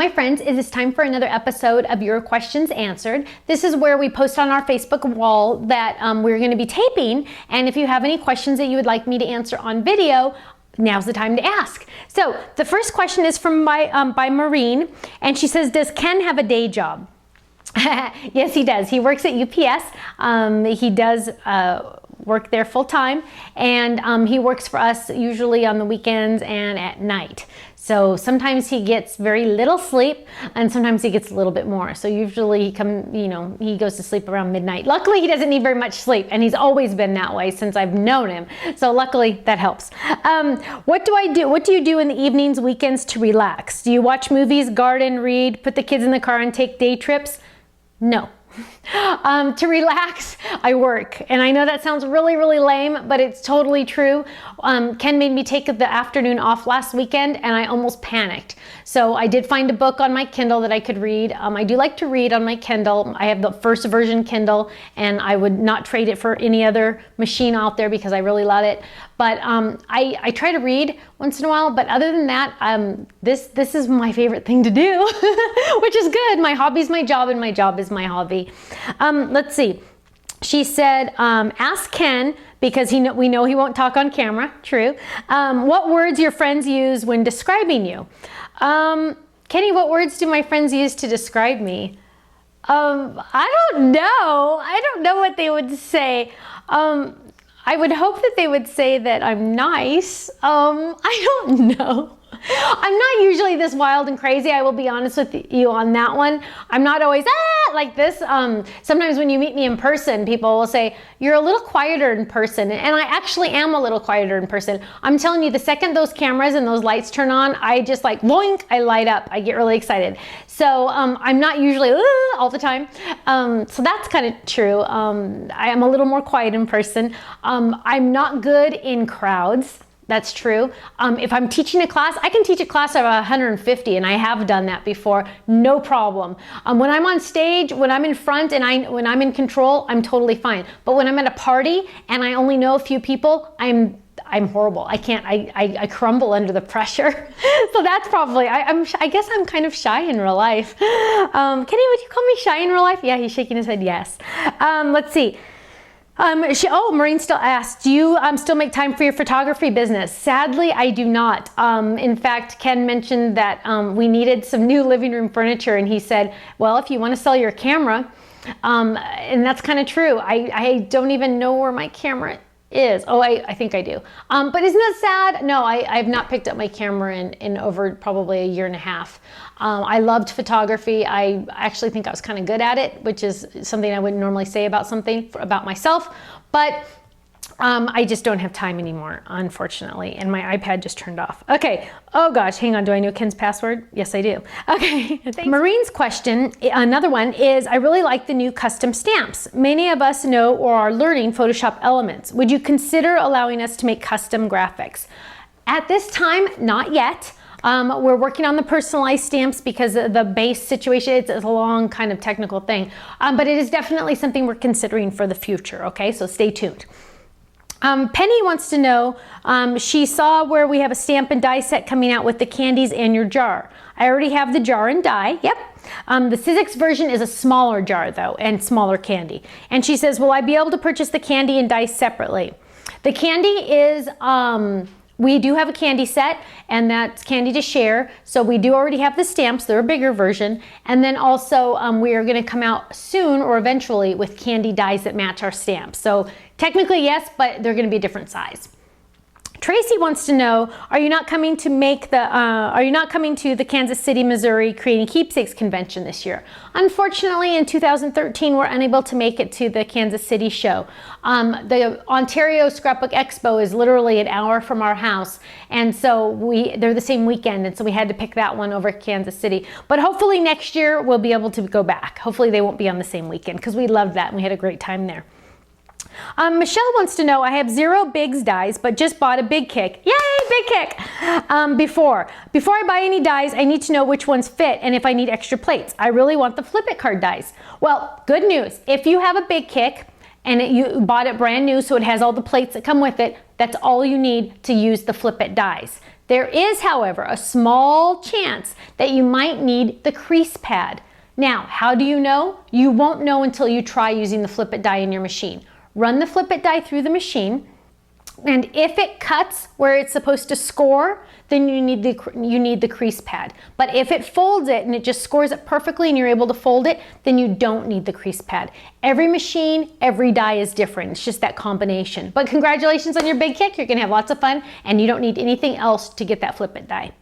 my friends, it is time for another episode of Your Questions Answered. This is where we post on our Facebook wall that we're going to be taping, and if you have any questions that you would like me to answer on video, now's the time to ask. So the first question is from by Maureen, and she says, does Ken have a day job? Yes, he does. He works at UPS. He does work there full time, and he works for us usually on the weekends and at night. So sometimes he gets very little sleep, and sometimes he gets a little bit more. So usually he goes to sleep around midnight. Luckily, he doesn't need very much sleep, and he's always been that way since I've known him. So luckily, that helps. What do I do? What do you do in the evenings, weekends to relax? Do you watch movies, garden, read, put the kids in the car, and take day trips? No. To relax, I work. And I know that sounds really, really lame, but it's totally true. Ken made me take the afternoon off last weekend, and I almost panicked. So I did find a book on my Kindle that I could read. I do like to read on my Kindle. I have the first version Kindle, and I would not trade it for any other machine out there because I really love it. But I try to read once in a while, but other than that, this is my favorite thing to do, which is good. My hobby's my job, and my job is my hobby. Let's see. She said, ask Ken, because we know he won't talk on camera. True. What words your friends use when describing you? Kenny, what words do my friends use to describe me? I don't know. I don't know what they would say. I would hope that they would say that I'm nice. I don't know. I'm not usually this wild and crazy. I will be honest with you on that one. I'm not always like this. Sometimes when you meet me in person, people will say, you're a little quieter in person. And I actually am a little quieter in person. I'm telling you, the second those cameras and those lights turn on, I just like, boink, I light up. I get really excited. So I'm not usually all the time. So that's kind of true. I am a little more quiet in person. I'm not good in crowds. That's true. If I'm teaching a class, I can teach a class of 150, and I have done that before, no problem. When I'm on stage, when I'm in front, and when I'm in control, I'm totally fine. But when I'm at a party and I only know a few people, I'm horrible. I can't. I crumble under the pressure. So that's probably. I guess I'm kind of shy in real life. Kenny, would you call me shy in real life? Yeah, he's shaking his head. Yes. Let's see. Maureen still asked, do you still make time for your photography business? Sadly, I do not. In fact, Ken mentioned that we needed some new living room furniture, and he said, well, if you want to sell your camera, and that's kind of true. I don't even know where my camera is. Oh, I think I do. But isn't that sad? No, I've not picked up my camera in over probably a year and a half. I loved photography. I actually think I was kind of good at it, which is something I wouldn't normally say about about myself, but I just don't have time anymore, unfortunately, and my iPad just turned off. Okay. Oh gosh, hang on. Do I know Ken's password? Yes, I do. Okay. Maureen's question, another one, is I really like the new custom stamps. Many of us know or are learning Photoshop elements. Would you consider allowing us to make custom graphics? At this time, not yet. We're working on the personalized stamps because of the base situation. It's a long kind of technical thing, but it is definitely something we're considering for the future. Okay, so stay tuned. Penny wants to know, she saw where we have a stamp and die set coming out with the candies and your jar. I already have the jar and die. Yep. The Sizzix version is a smaller jar though, and smaller candy. And she says, will I be able to purchase the candy and die separately? The candy is, we do have a candy set, and that's candy to share. So we do already have the stamps. They're a bigger version. And then also we are going to come out soon or eventually with candy dies that match our stamps. So technically yes, but they're going to be a different size. Tracy wants to know, are you not coming to the Kansas City, Missouri Creating Keepsakes convention this year? Unfortunately, in 2013, we're unable to make it to the Kansas City show. The Ontario Scrapbook Expo is literally an hour from our house, and so they're the same weekend, and so we had to pick that one over Kansas City. But hopefully next year we'll be able to go back. Hopefully they won't be on the same weekend, because we loved that and we had a great time there. Michelle wants to know, I have 0 bigs dies, but just bought a big kick. Yay, big kick! Before I buy any dies, I need to know which ones fit and if I need extra plates. I really want the flip it card dies. Well, good news. If you have a big kick and you bought it brand new, so it has all the plates that come with it, that's all you need to use the flip it dies. There is, however, a small chance that you might need the crease pad. Now, how do you know? You won't know until you try using the flip it die in your machine. Run the flip it die through the machine, and if it cuts where it's supposed to score, then you need the crease pad. But if it folds it and it just scores it perfectly and you're able to fold it, then you don't need the crease pad. Every machine, every die is different. It's just that combination. But congratulations on your big kick. You're gonna have lots of fun and you don't need anything else to get that flip it die.